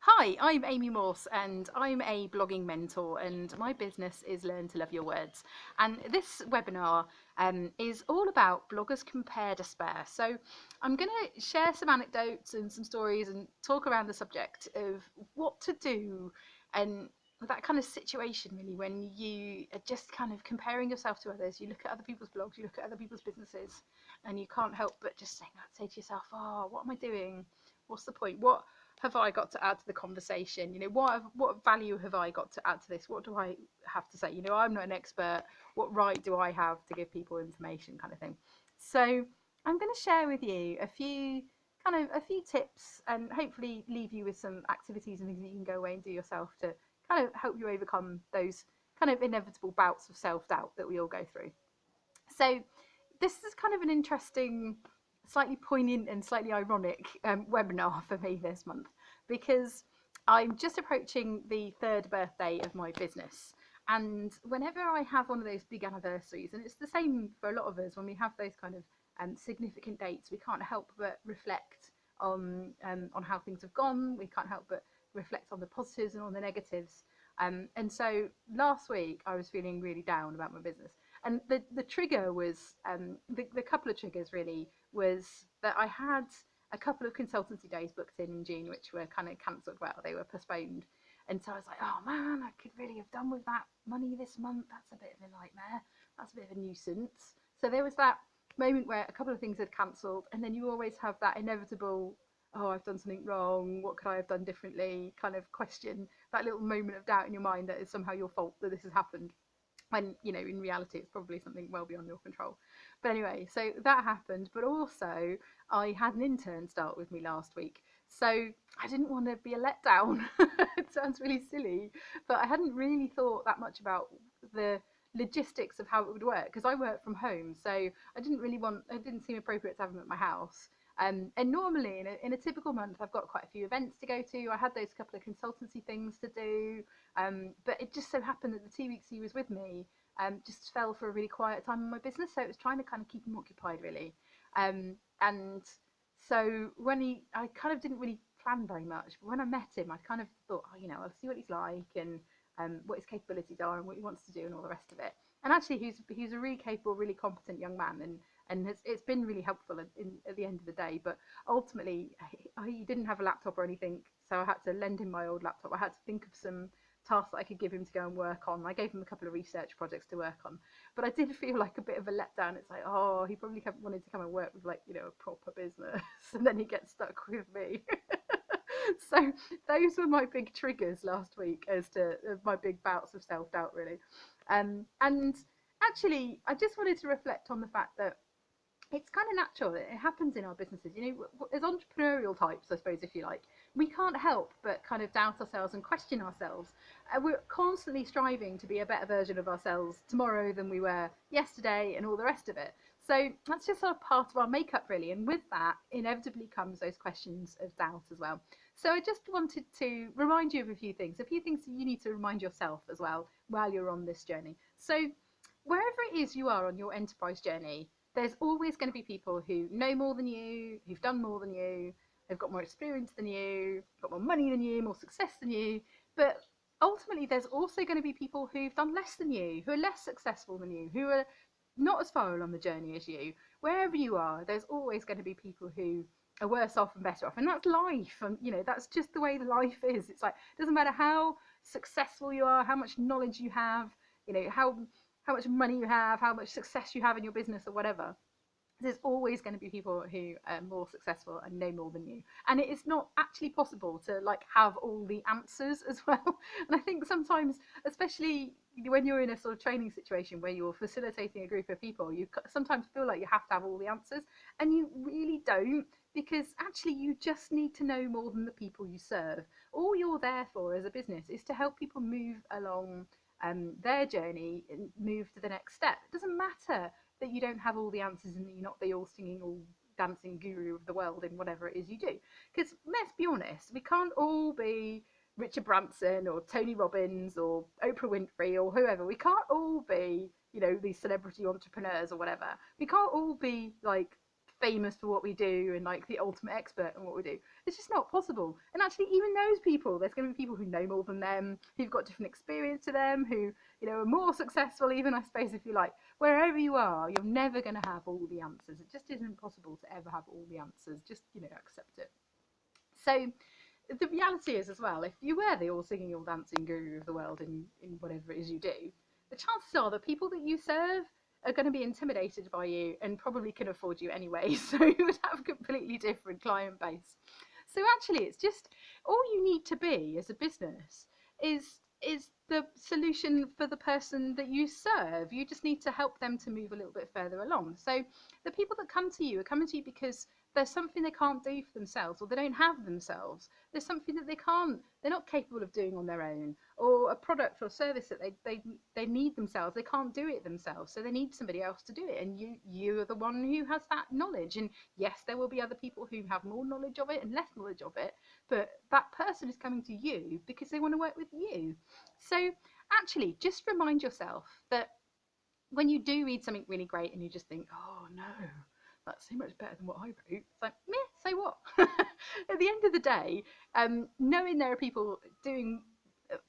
Hi, I'm Amy Morse and I'm a blogging mentor and my business is Learn to Love Your Words. And this webinar is all about bloggers compare despair. So I'm going to share some anecdotes and some stories and talk around the subject of what to do and that kind of situation really when you are just kind of comparing yourself to others. You look at other people's blogs, you look at other people's businesses and you can't help but just say to yourself, oh, what am I doing? What's the point? What have I got to add to the conversation? What value have I got to add to this? What do I have to say? I'm not an expert. What right do I have to give people information, kind of thing? So I'm going to share with you a few tips and hopefully leave you with some activities and things that you can go away and do yourself to kind of help you overcome those kind of inevitable bouts of self-doubt that we all go through. So this is kind of an interesting, slightly poignant and slightly ironic webinar for me this month because I'm just approaching the third birthday of my business. And whenever I have one of those big anniversaries, and it's the same for a lot of us when we have those kind of significant dates, we can't help but reflect on how things have gone. We can't help but reflect on the positives and on the negatives. And so last week I was feeling really down about my business, and the trigger was the couple of triggers really was that I had a couple of consultancy days booked in June which were kind of cancelled. Well, they were postponed, and so I was like, oh man, I could really have done with that money this month. That's a bit of a nightmare. That's a bit of a nuisance. So there was that moment where a couple of things had cancelled, and then you always have that inevitable, oh, I've done something wrong, what could I have done differently kind of question, that little moment of doubt in your mind that it's somehow your fault that this has happened, when in reality it's probably something well beyond your control. But anyway, so that happened, but also I had an intern start with me last week, so I didn't want to be a letdown. It sounds really silly, but I hadn't really thought that much about the logistics of how it would work because I work from home, so it didn't seem appropriate to have them at my house. And normally in a typical month I've got quite a few events to go to. I had those couple of consultancy things to do, but it just so happened that the 2 weeks he was with me just fell for a really quiet time in my business, so it was trying to kind of keep him occupied really. And so I kind of didn't really plan very much, but when I met him I kind of thought, oh, I'll see what he's like and what his capabilities are and what he wants to do and all the rest of it. And actually he's a really capable, really competent young man, and it's been really helpful at the end of the day. But ultimately, he didn't have a laptop or anything, so I had to lend him my old laptop. I had to think of some tasks that I could give him to go and work on. I gave him a couple of research projects to work on, but I did feel like a bit of a letdown. It's like, oh, he probably wanted to come and work with a proper business, and then he gets stuck with me. So those were my big triggers last week as to my big bouts of self-doubt really. And actually I just wanted to reflect on the fact that it's kind of natural. It happens in our businesses. As entrepreneurial types, I suppose, if you like, we can't help but kind of doubt ourselves and question ourselves. We're constantly striving to be a better version of ourselves tomorrow than we were yesterday and all the rest of it. So that's just sort of part of our makeup, really. And with that, inevitably comes those questions of doubt as well. So I just wanted to remind you of a few things that you need to remind yourself as well while you're on this journey. So wherever it is you are on your enterprise journey, there's always going to be people who know more than you, who've done more than you, they've got more experience than you, got more money than you, more success than you. But ultimately, there's also going to be people who've done less than you, who are less successful than you, who are not as far along the journey as you. Wherever you are, there's always going to be people who are worse off and better off, and that's life. And that's just the way life is. It's like, it doesn't matter how successful you are, how much knowledge you have, how much money you have, how much success you have in your business or whatever. There's always going to be people who are more successful and know more than you, and it is not actually possible to have all the answers as well. And I think sometimes, especially when you're in a sort of training situation where you're facilitating a group of people, you sometimes feel like you have to have all the answers, and you really don't, because actually you just need to know more than the people you serve. All you're there for as a business is to help people move along their journey and move to the next step. It doesn't matter that you don't have all the answers and that you're not the all singing, all dancing guru of the world in whatever it is you do. Because let's be honest, we can't all be Richard Branson or Tony Robbins or Oprah Winfrey or whoever. We can't all be, these celebrity entrepreneurs or whatever. We can't all be famous for what we do and like the ultimate expert in what we do. It's just not possible. And actually, even those people, there's going to be people who know more than them, who've got different experience to them, who, you know, are more successful, even, I suppose, if you like. Wherever you are, you're never going to have all the answers. It just isn't possible to ever have all the answers. Just, you know, accept it. So the reality is as well, if you were the all singing, all dancing guru of the world in whatever it is you do, the chances are the people that you serve are going to be intimidated by you and probably can afford you anyway. So you would have a completely different client base. So actually, it's just all you need to be as a business is the solution for the person that you serve. You just need to help them to move a little bit further along. So the people that come to you are coming to you because there's something they can't do for themselves, or they don't have themselves. There's something that they're not capable of doing on their own, or a product or service that they need themselves. They can't do it themselves, so they need somebody else to do it. And you are the one who has that knowledge. And yes, there will be other people who have more knowledge of it and less knowledge of it, but that person is coming to you because they want to work with you. So actually, just remind yourself that when you do read something really great and you just think, oh no, that's so much better than what I wrote, it's like, meh, so what? At the end of the day, knowing there are people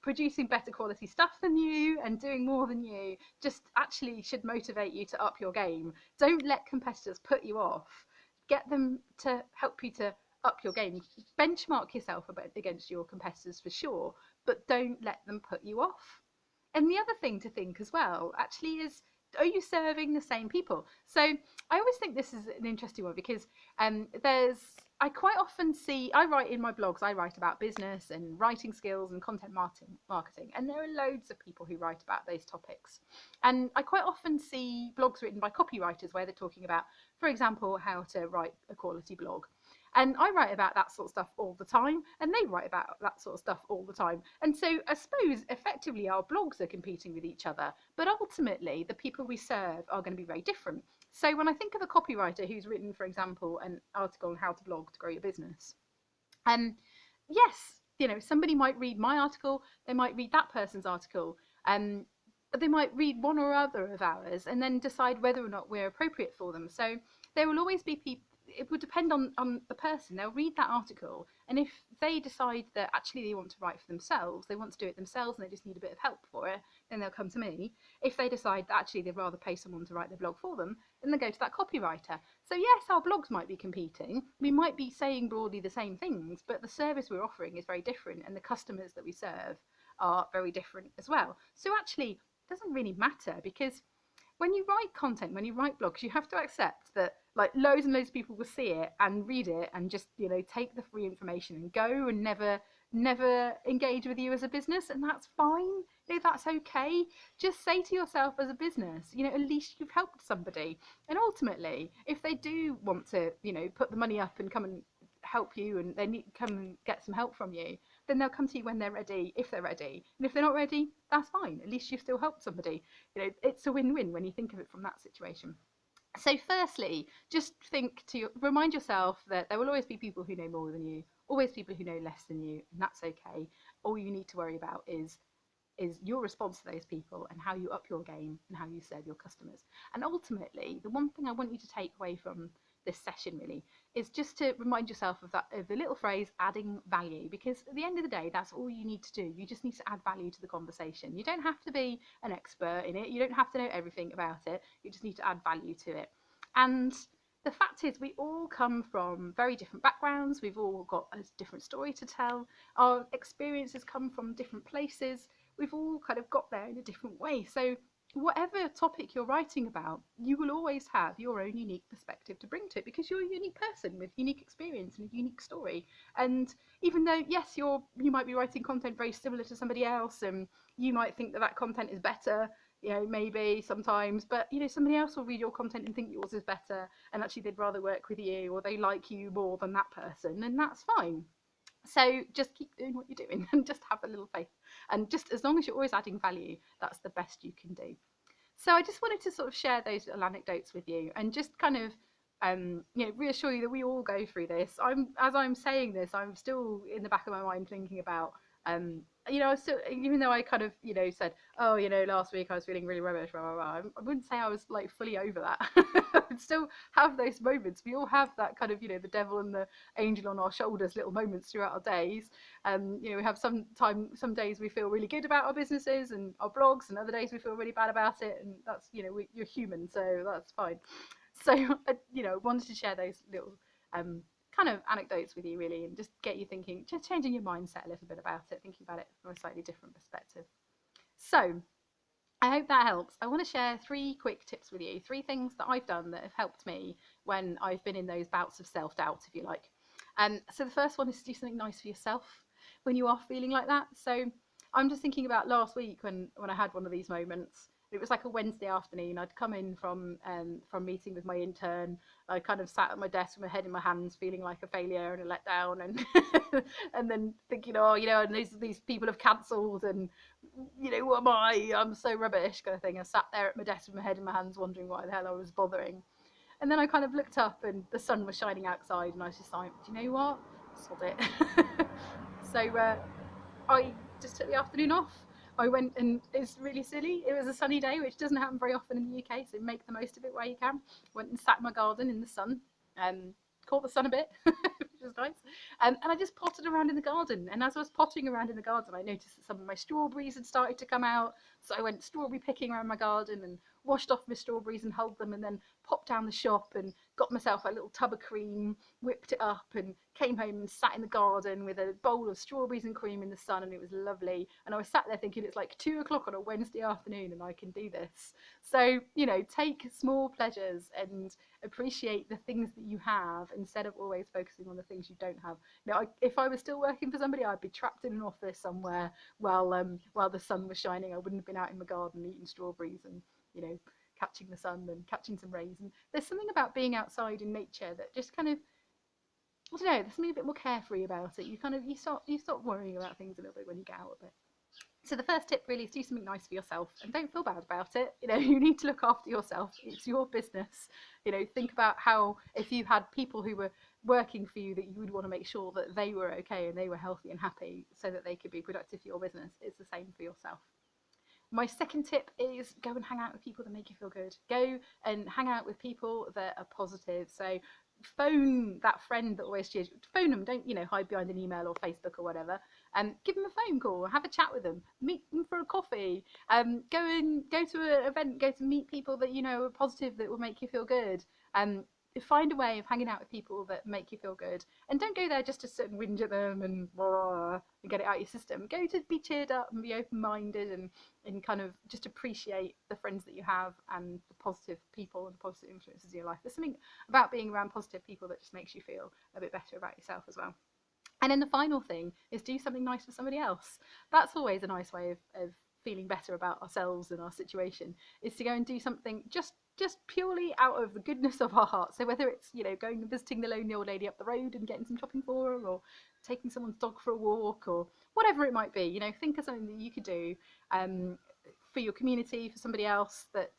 producing better quality stuff than you and doing more than you just actually should motivate you to up your game. Don't let competitors put you off. Get them to help you to up your game. Benchmark yourself against your competitors for sure, but don't let them put you off. And the other thing to think as well actually is, are you serving the same people? So I always think this is an interesting one because I quite often see, I write in my blogs, I write about business and writing skills and content marketing, and there are loads of people who write about those topics. And I quite often see blogs written by copywriters where they're talking about, for example, how to write a quality blog. And I write about that sort of stuff all the time, and they write about that sort of stuff all the time. And so I suppose effectively our blogs are competing with each other, but ultimately the people we serve are going to be very different. So when I think of a copywriter who's written, for example, an article on how to blog to grow your business, yes, you know, somebody might read my article, they might read that person's article, they might read one or other of ours and then decide whether or not we're appropriate for them. So there will always be people, it would depend on the person. They'll read that article, and if they decide that actually they want to write for themselves, they want to do it themselves and they just need a bit of help for it, then they'll come to me. If they decide that actually they'd rather pay someone to write their blog for them, then they go to that copywriter. So yes, our blogs might be competing, we might be saying broadly the same things, but the service we're offering is very different, and the customers that we serve are very different as well. So actually it doesn't really matter, because when you write content, when you write blogs, you have to accept that like loads and loads of people will see it and read it and just, you know, take the free information and go and never engage with you as a business, and that's fine. You know, that's okay. Just say to yourself as a business, you know, at least you've helped somebody. And ultimately, if they do want to, you know, put the money up and come and help you, and they need come and get some help from you, then they'll come to you when they're ready, if they're ready. And if they're not ready, that's fine. At least you've still helped somebody. You know, it's a win-win when you think of it from that situation. So firstly, just remind yourself that there will always be people who know more than you, always people who know less than you, and that's okay. All you need to worry about is your response to those people and how you up your game and how you serve your customers. And ultimately, the one thing I want you to take away from this session really is just to remind yourself of the little phrase, adding value, because at the end of the day, that's all you need to do. You just need to add value to the conversation. You don't have to be an expert in it, you don't have to know everything about it, you just need to add value to it. And the fact is, we all come from very different backgrounds, we've all got a different story to tell, our experiences come from different places, we've all kind of got there in a different way. So whatever topic you're writing about, you will always have your own unique perspective to bring to it, because you're a unique person with unique experience and a unique story. And even though, yes, you might be writing content very similar to somebody else, and you might think that that content is better, you know, maybe sometimes, but you know, somebody else will read your content and think yours is better, and actually they'd rather work with you, or they like you more than that person, and that's fine. So just keep doing what you're doing and just have a little faith. And just as long as you're always adding value, that's the best you can do. So I just wanted to sort of share those little anecdotes with you and just kind of you know, reassure you that we all go through this. As I'm saying this, I'm still in the back of my mind thinking about You know, I still, even though I kind of, you know, said, oh, you know, last week I was feeling really rubbish, blah, blah, blah, I wouldn't say I was like fully over that. I'd still have those moments. We all have that kind of, you know, the devil and the angel on our shoulders little moments throughout our days. You know, we have some days we feel really good about our businesses and our blogs, and other days we feel really bad about it. And that's, you know, you're human, so that's fine. So, you know, wanted to share those little um, kind of anecdotes with you, really, and just get you thinking, just changing your mindset a little bit about it, thinking about it from a slightly different perspective. So I hope that helps. I want to share 3 quick tips with you, 3 things that I've done that have helped me when I've been in those bouts of self-doubt, if you like. So the first one is to do something nice for yourself when you are feeling like that. So I'm just thinking about last week when I had one of these moments. It was like a Wednesday afternoon. I'd come in from meeting with my intern. I kind of sat at my desk with my head in my hands, feeling like a failure and a letdown, and and then thinking, oh, you know, and these people have cancelled, and you know, what am I? I'm so rubbish, kind of thing. I sat there at my desk with my head in my hands, wondering why the hell I was bothering. And then I kind of looked up, and the sun was shining outside, and I was just like, do you know what? Sod it. So I just took the afternoon off. I went, and it's really silly. It was a sunny day, which doesn't happen very often in the UK, so make the most of it where you can. Went and sat in my garden in the sun, caught the sun a bit, which was nice. And I just potted around in the garden. And as I was potting around in the garden, I noticed that some of my strawberries had started to come out. So I went strawberry picking around my garden and washed off my strawberries and hulled them, and then popped down the shop and got myself a little tub of cream, whipped it up, and came home and sat in the garden with a bowl of strawberries and cream in the sun, and it was lovely. And I was sat there thinking, it's like 2 o'clock on a Wednesday afternoon and I can do this. So, you know, take small pleasures and appreciate the things that you have instead of always focusing on the things you don't have. You know, if I was still working for somebody, I'd be trapped in an office somewhere while the sun was shining. I wouldn't have been out in my garden eating strawberries and, you know, catching the sun and catching some rays. And there's something about being outside in nature that just kind of, I don't know, there's something a bit more carefree about it. You stop worrying about things a little bit when you get out a bit. So the first tip really is do something nice for yourself, and don't feel bad about it. You know, you need to look after yourself. It's your business. You know, think about how if you had people who were working for you, that you would want to make sure that they were okay and they were healthy and happy so that they could be productive for your business. It's the same for yourself. My second tip is go and hang out with people that make you feel good. Go and hang out with people that are positive. So phone that friend that always cheers. Phone them. Don't, you know, hide behind an email or Facebook or whatever. Give them a phone call. Have a chat with them. Meet them for a coffee. Go to an event. Go to meet people that you know are positive, that will make you feel good. Find a way of hanging out with people that make you feel good, and don't go there just to sit and whinge at them and get it out of your system. Go to be cheered up and be open-minded, and kind of just appreciate the friends that you have and the positive people and the positive influences in your life. There's something about being around positive people that just makes you feel a bit better about yourself as well. And then the final thing is do something nice for somebody else. That's always a nice way of feeling better about ourselves and our situation, is to go and do something just purely out of the goodness of our heart. So whether it's, you know, going and visiting the lonely old lady up the road and getting some shopping for her, or taking someone's dog for a walk, or whatever it might be, you know, think of something that you could do for your community, for somebody else that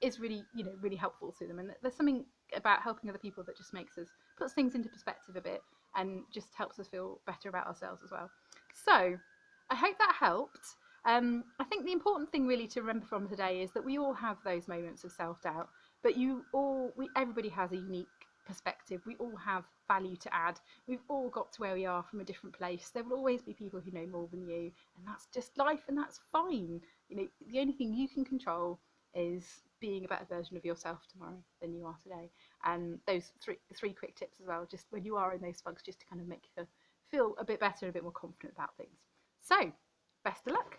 is really, you know, really helpful to them. And there's something about helping other people that just makes us, puts things into perspective a bit, and just helps us feel better about ourselves as well. So I hope that helped. I think the important thing really to remember from today is that we all have those moments of self-doubt, but everybody has a unique perspective. We all have value to add. We've all got to where we are from a different place. There will always be people who know more than you, and that's just life, and that's fine. You know, the only thing you can control is being a better version of yourself tomorrow than you are today. And those three quick tips as well, just when you are in those bugs, just to kind of make you feel a bit better and a bit more confident about things. So best of luck.